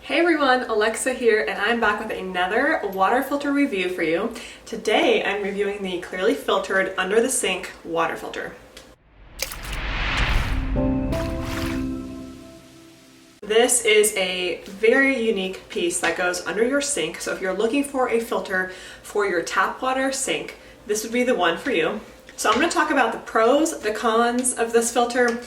Hey everyone, Alexa here, and I'm back with another water filter review for you. Today I'm reviewing the clearly filtered under the sink water filter. This is a very unique piece that goes under your sink, so if you're looking for a filter for your tap water sink, this would be the one for you. So I'm going to talk about the pros, the cons of this filter,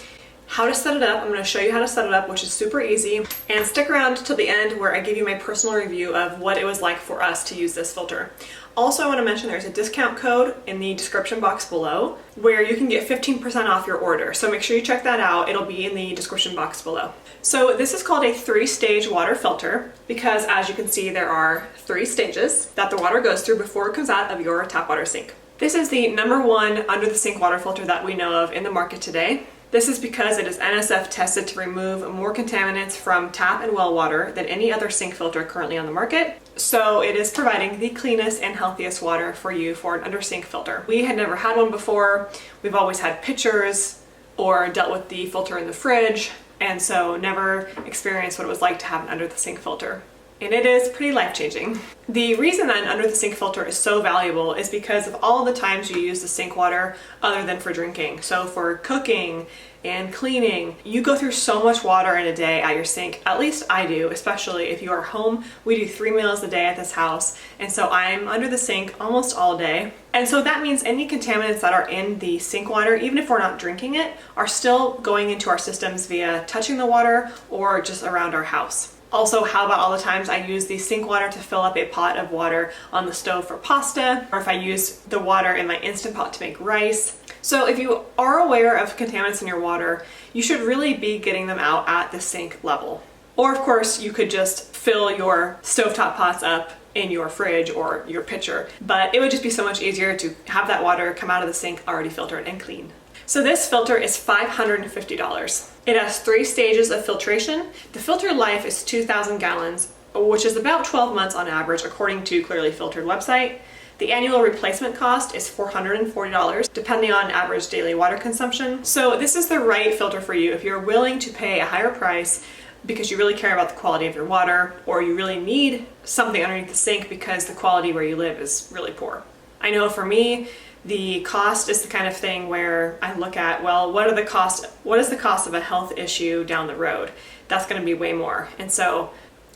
how to set it up. I'm going to show you how to set it up, which is super easy, and stick around till the end where I give you my personal review of what it was like for us to use this filter. Also, I want to mention there's a discount code in the description box below where you can get 15% off your order. So make sure you check that out. It'll be in the description box below. So this is called a 3-stage water filter because, as you can see, there are 3 stages that the water goes through before it comes out of your tap water sink. This is the #1 under the sink water filter that we know of in the market today. This is because it is NSF tested to remove more contaminants from tap and well water than any other sink filter currently on the market. So it is providing the cleanest and healthiest water for you for an under sink filter. We had never had one before. We've always had pitchers or dealt with the filter in the fridge, and so never experienced what it was like to have an under the sink filter. And it is pretty life-changing. The reason that an under the sink filter is so valuable is because of all the times you use the sink water other than for drinking. So for cooking and cleaning, you go through so much water in a day at your sink. At least I do, especially if you are home. We do 3 meals a day at this house, and so I'm under the sink almost all day. And so that means any contaminants that are in the sink water, even if we're not drinking it, are still going into our systems via touching the water or just around our house. Also, how about all the times I use the sink water to fill up a pot of water on the stove for pasta, or if I use the water in my Instant Pot to make rice. So if you are aware of contaminants in your water, you should really be getting them out at the sink level. Or of course, you could just fill your stovetop pots up in your fridge or your pitcher, but it would just be so much easier to have that water come out of the sink already filtered and clean. So this filter is $550. It has 3 stages of filtration. The filter life is 2,000 gallons, which is about 12 months on average according to Clearly Filtered website. The annual replacement cost is $440, depending on average daily water consumption. So this is the right filter for you if you're willing to pay a higher price because you really care about the quality of your water, or you really need something underneath the sink because the quality where you live is really poor. I know for me, the cost is the kind of thing where I look at, well, what is the cost of a health issue down the road? That's going to be way more. And so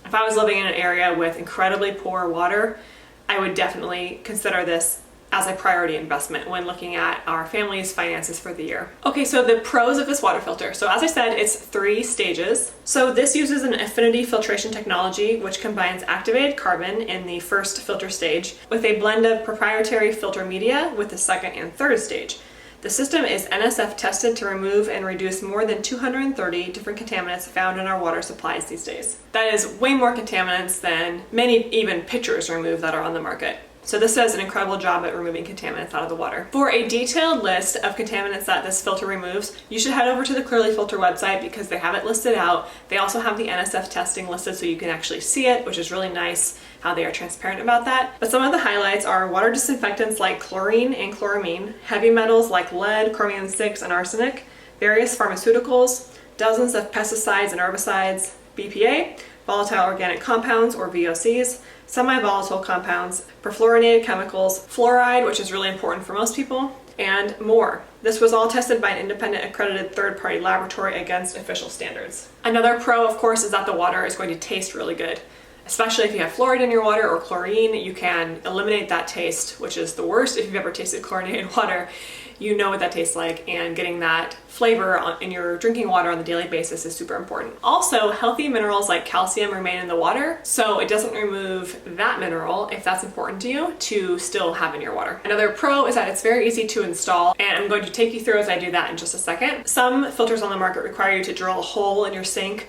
if I was living in an area with incredibly poor water, I would definitely consider this as a priority investment when looking at our family's finances for the year. Okay, so the pros of this water filter. So as I said, it's 3 stages. So this uses an affinity filtration technology, which combines activated carbon in the first filter stage with a blend of proprietary filter media with the second and third stage. The system is NSF tested to remove and reduce more than 230 different contaminants found in our water supplies these days. That is way more contaminants than many even pitchers remove that are on the market. So this does an incredible job at removing contaminants out of the water. For a detailed list of contaminants that this filter removes, you should head over to the Clearly Filter website because they have it listed out. They also have the NSF testing listed so you can actually see it, which is really nice how they are transparent about that. But some of the highlights are water disinfectants like chlorine and chloramine, heavy metals like lead, chromium 6, and arsenic, various pharmaceuticals, dozens of pesticides and herbicides, BPA, volatile organic compounds or VOCs, semi-volatile compounds, perfluorinated chemicals, fluoride, which is really important for most people, and more. This was all tested by an independent accredited third-party laboratory against official standards. Another pro, of course, is that the water is going to taste really good. Especially if you have fluoride in your water or chlorine, you can eliminate that taste, which is the worst. If you've ever tasted chlorinated water, you know what that tastes like, and getting that flavor in your drinking water on a daily basis is super important. Also, healthy minerals like calcium remain in the water, so it doesn't remove that mineral, if that's important to you, to still have in your water. Another pro is that it's very easy to install, and I'm going to take you through as I do that in just a second. Some filters on the market require you to drill a hole in your sink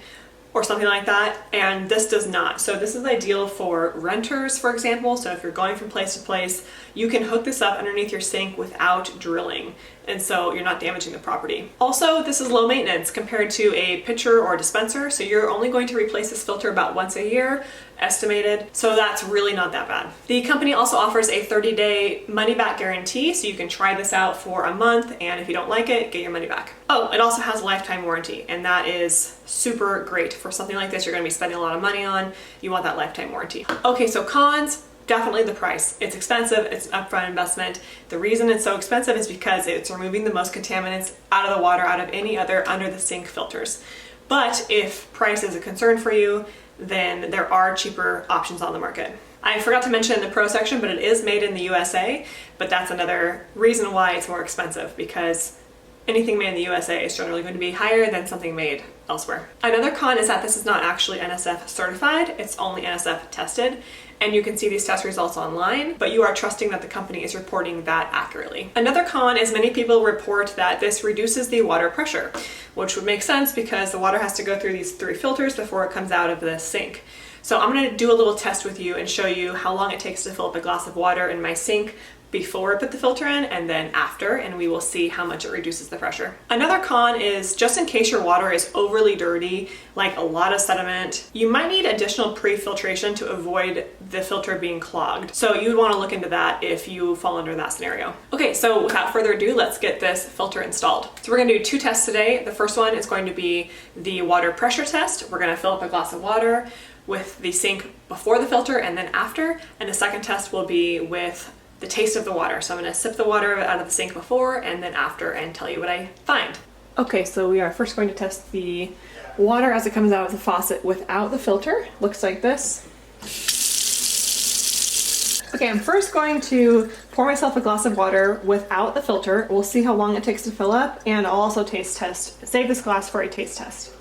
or something like that, and this does not. So this is ideal for renters, for example. So if you're going from place to place, you can hook this up underneath your sink without drilling. and so you're not damaging the property. Also, this is low maintenance compared to a pitcher or dispenser, so you're only going to replace this filter about once a year, estimated, so that's really not that bad. The company also offers a 30-day money-back guarantee, so you can try this out for a month, and if you don't like it, get your money back. Oh, it also has a lifetime warranty, and that is super great. For something like this you're going to be spending a lot of money on, you want that lifetime warranty. Okay, so cons. Definitely the price. It's expensive, it's an upfront investment. The reason it's so expensive is because it's removing the most contaminants out of the water out of any other under the sink filters. But if price is a concern for you, then there are cheaper options on the market. I forgot to mention in the Pro section, but it is made in the USA, but that's another reason why it's more expensive, because anything made in the USA is generally going to be higher than something made elsewhere. Another con is that this is not actually NSF certified, it's only NSF tested, and you can see these test results online, but you are trusting that the company is reporting that accurately. Another con is many people report that this reduces the water pressure, which would make sense because the water has to go through these 3 filters before it comes out of the sink. So I'm going to do a little test with you and show you how long it takes to fill up a glass of water in my sink before I put the filter in and then after, and we will see how much it reduces the pressure. Another con is just in case your water is overly dirty, like a lot of sediment, you might need additional pre-filtration to avoid the filter being clogged. So you would want to look into that if you fall under that scenario. Okay, so without further ado, let's get this filter installed. So we're going to do 2 tests today. The first one is going to be the water pressure test. We're going to fill up a glass of water with the sink before the filter and then after, and the second test will be with the taste of the water. So I'm going to sip the water out of the sink before and then after and tell you what I find. Okay, so we are first going to test the water as it comes out of the faucet without the filter. Looks like this. Okay, I'm first going to pour myself a glass of water without the filter. We'll see how long it takes to fill up, and I'll also taste test, save this glass for a taste test.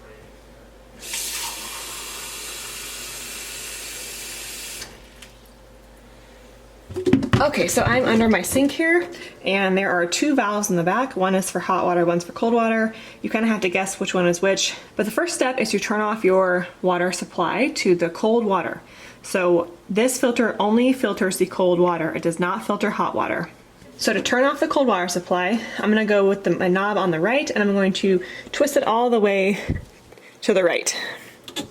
Okay, so I'm under my sink here, and there are 2 valves in the back. One is for hot water, one's for cold water. You kind of have to guess which one is which. But the first step is to turn off your water supply to the cold water. So this filter only filters the cold water. It does not filter hot water. So to turn off the cold water supply, I'm going to go with my knob on the right, and I'm going to twist it all the way to the right.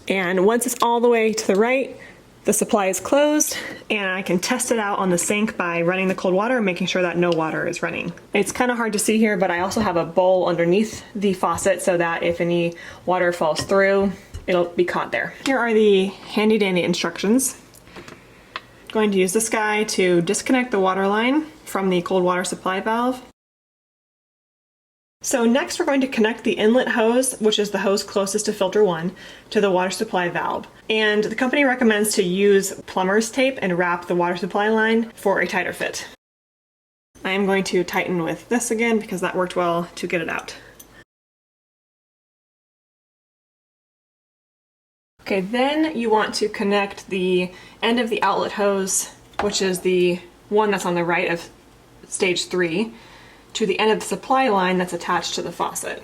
And once it's all the way to the right, the supply is closed, and I can test it out on the sink by running the cold water and making sure that no water is running. It's kind of hard to see here, but I also have a bowl underneath the faucet so that if any water falls through, it'll be caught there. Here are the handy dandy instructions. I'm going to use this guy to disconnect the water line from the cold water supply valve. So next we're going to connect the inlet hose, which is the hose closest to filter 1, to the water supply valve. And the company recommends to use plumber's tape and wrap the water supply line for a tighter fit. I am going to tighten with this again because that worked well to get it out. Okay, then you want to connect the end of the outlet hose, which is the one that's on the right of stage 3, to the end of the supply line that's attached to the faucet.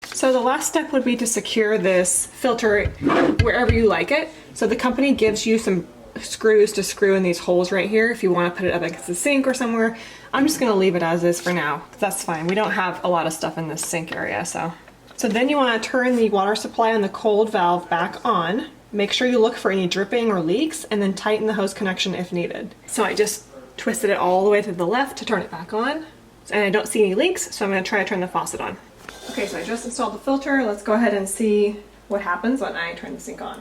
So the last step would be to secure this filter wherever you like it. So the company gives you some screws to screw in these holes right here if you want to put it up against the sink or somewhere. I'm just going to leave it as is for now. That's fine. We don't have a lot of stuff in this sink area, so. So then you want to turn the water supply on the cold valve back on. Make sure you look for any dripping or leaks, and then tighten the hose connection if needed. So I just twisted it all the way to the left to turn it back on, and I don't see any leaks, so I'm going to try to turn the faucet on. Okay, so I just installed the filter. Let's go ahead and see what happens when I turn the sink on.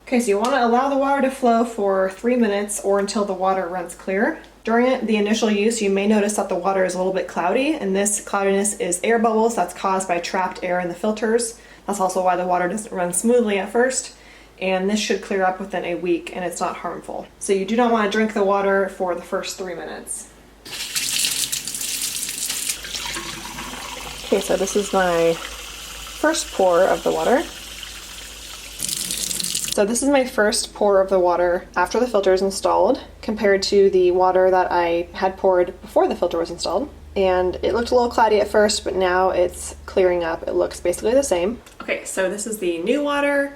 Okay, so you want to allow the water to flow for 3 minutes or until the water runs clear. During the initial use, you may notice that the water is a little bit cloudy, and this cloudiness is air bubbles that's caused by trapped air in the filters. That's also why the water doesn't run smoothly at first, and this should clear up within a week, and it's not harmful. So you do not want to drink the water for the first 3 minutes. Okay, so this is my first pour of the water. so this is my first pour of the water after the filter is installed compared to the water that I had poured before the filter was installed. And it looked a little cloudy at first, but now it's clearing up. It looks basically the same. Okay, so this is the new water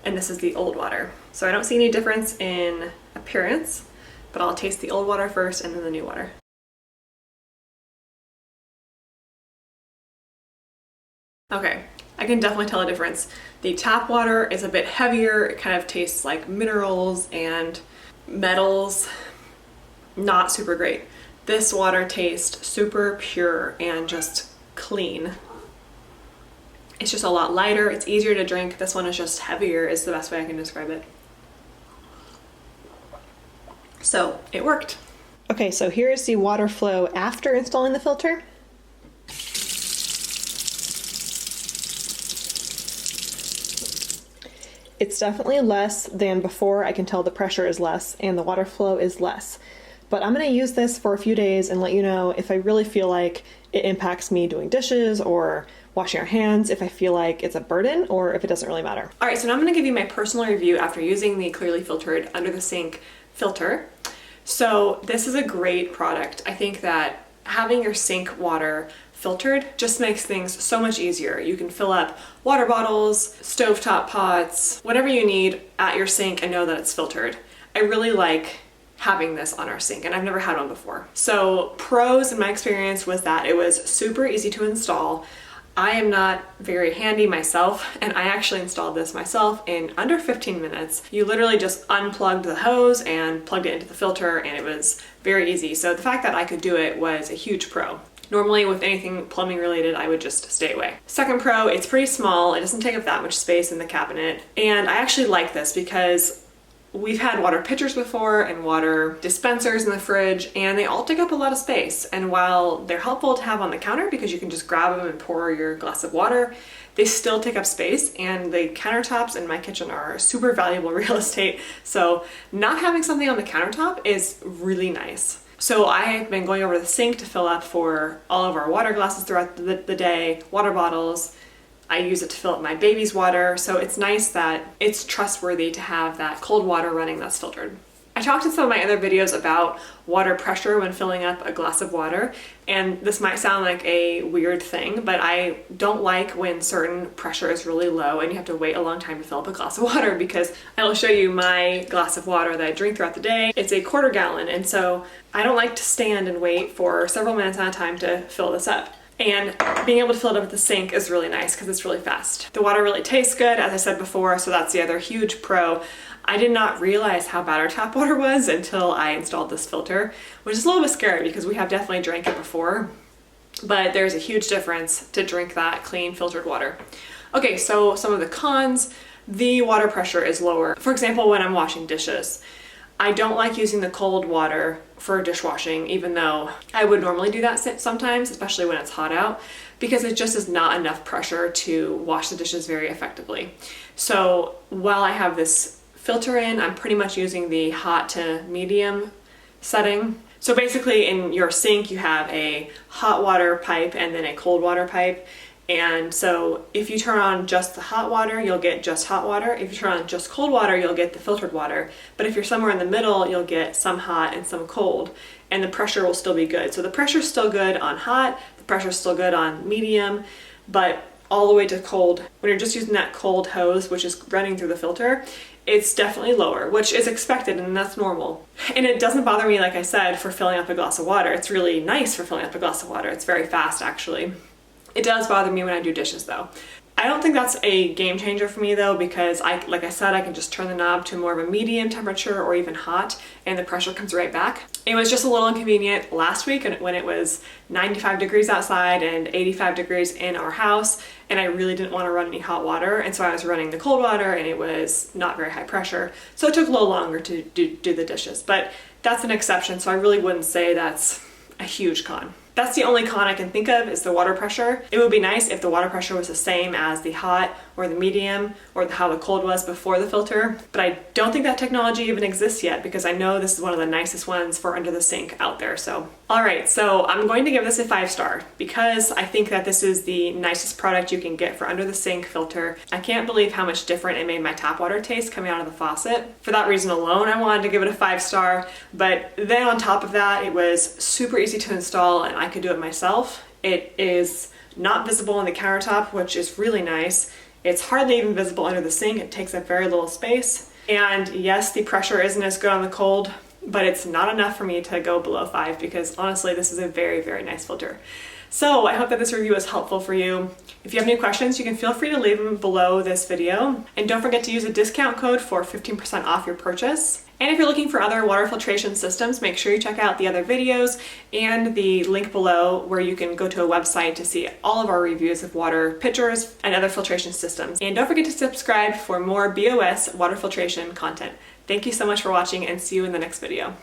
and this is the old water. So I don't see any difference in appearance, but I'll taste the old water first and then the new water. Okay, I can definitely tell a difference. The tap water is a bit heavier. It kind of tastes like minerals and metals. Not super great. This water tastes super pure and just clean. It's just a lot lighter. It's easier to drink. This one is just heavier is the best way I can describe it. So it worked. Okay, so here is the water flow after installing the filter. It's definitely less than before. I can tell the pressure is less and the water flow is less. But I'm going to use this for a few days and let you know if I really feel like it impacts me doing dishes or washing our hands, if I feel like it's a burden or if it doesn't really matter. All right, so now I'm going to give you my personal review after using the clearly filtered under the sink filter. So this is a great product. I think that having your sink water filtered just makes things so much easier. You can fill up water bottles, stovetop pots, whatever you need at your sink and know that it's filtered. I really like having this on our sink and I've never had one before. So pros in my experience was that it was super easy to install. I am not very handy myself and I actually installed this myself in under 15 minutes. You literally just unplugged the hose and plugged it into the filter and it was very easy. So the fact that I could do it was a huge pro. Normally with anything plumbing related, I would just stay away. Second pro, it's pretty small. It doesn't take up that much space in the cabinet. And I actually like this because we've had water pitchers before and water dispensers in the fridge and they all take up a lot of space. And while they're helpful to have on the counter because you can just grab them and pour your glass of water, they still take up space and the countertops in my kitchen are super valuable real estate. So not having something on the countertop is really nice. So I've been going over the sink to fill up for all of our water glasses throughout the day, water bottles. I use it to fill up my baby's water, so it's nice that it's trustworthy to have that cold water running that's filtered. I talked in some of my other videos about water pressure when filling up a glass of water, and this might sound like a weird thing, but I don't like when certain pressure is really low and you have to wait a long time to fill up a glass of water because I will show you my glass of water that I drink throughout the day. It's a 1/4 gallon, and so I don't like to stand and wait for several minutes at a time to fill this up. And being able to fill it up at the sink is really nice because it's really fast. The water really tastes good, as I said before, so that's the other huge pro. I did not realize how bad our tap water was until I installed this filter, which is a little bit scary because we have definitely drank it before, but there's a huge difference to drink that clean filtered water. Okay, so some of the cons, the water pressure is lower. For example, when I'm washing dishes, I don't like using the cold water for dishwashing, even though I would normally do that sometimes, especially when it's hot out, because it just is not enough pressure to wash the dishes very effectively. So while I have this filter in, I'm pretty much using the hot to medium setting. So basically in your sink, you have a hot water pipe and then a cold water pipe. And so if you turn on just the hot water, you'll get just hot water. If you turn on just cold water, you'll get the filtered water. But if you're somewhere in the middle, you'll get some hot and some cold, and the pressure will still be good. So the pressure's still good on hot, the pressure's still good on medium, but all the way to cold, when you're just using that cold hose, which is running through the filter, it's definitely lower, which is expected and that's normal. And it doesn't bother me, like I said, for filling up a glass of water. It's really nice for filling up a glass of water. It's very fast, actually. It does bother me when I do dishes though. I don't think that's a game changer for me though, because like I said, I can just turn the knob to more of a medium temperature or even hot and the pressure comes right back. It was just a little inconvenient last week when it was 95 degrees outside and 85 degrees in our house, and I really didn't want to run any hot water, and so I was running the cold water and it was not very high pressure. So it took a little longer to do the dishes, but that's an exception, so I really wouldn't say that's a huge con. That's the only con I can think of is the water pressure. It would be nice if the water pressure was the same as the hot or the medium or how the cold was before the filter, but I don't think that technology even exists yet because I know this is one of the nicest ones for under the sink out there. So, all right, so I'm going to give this a 5-star because I think that this is the nicest product you can get for under the sink filter. I can't believe how much different it made my tap water taste coming out of the faucet. For that reason alone, I wanted to give it a 5-star, but then on top of that, it was super easy to install and I could do it myself. It is not visible on the countertop, which is really nice. It's hardly even visible under the sink. It takes up very little space. And yes, the pressure isn't as good on the cold, but it's not enough for me to go below 5 because honestly, this is a very, very nice filter. So I hope that this review is helpful for you. If you have any questions, you can feel free to leave them below this video. And don't forget to use a discount code for 15% off your purchase. And if you're looking for other water filtration systems, make sure you check out the other videos and the link below where you can go to a website to see all of our reviews of water pitchers and other filtration systems. And don't forget to subscribe for more BOS water filtration content. Thank you so much for watching and see you in the next video.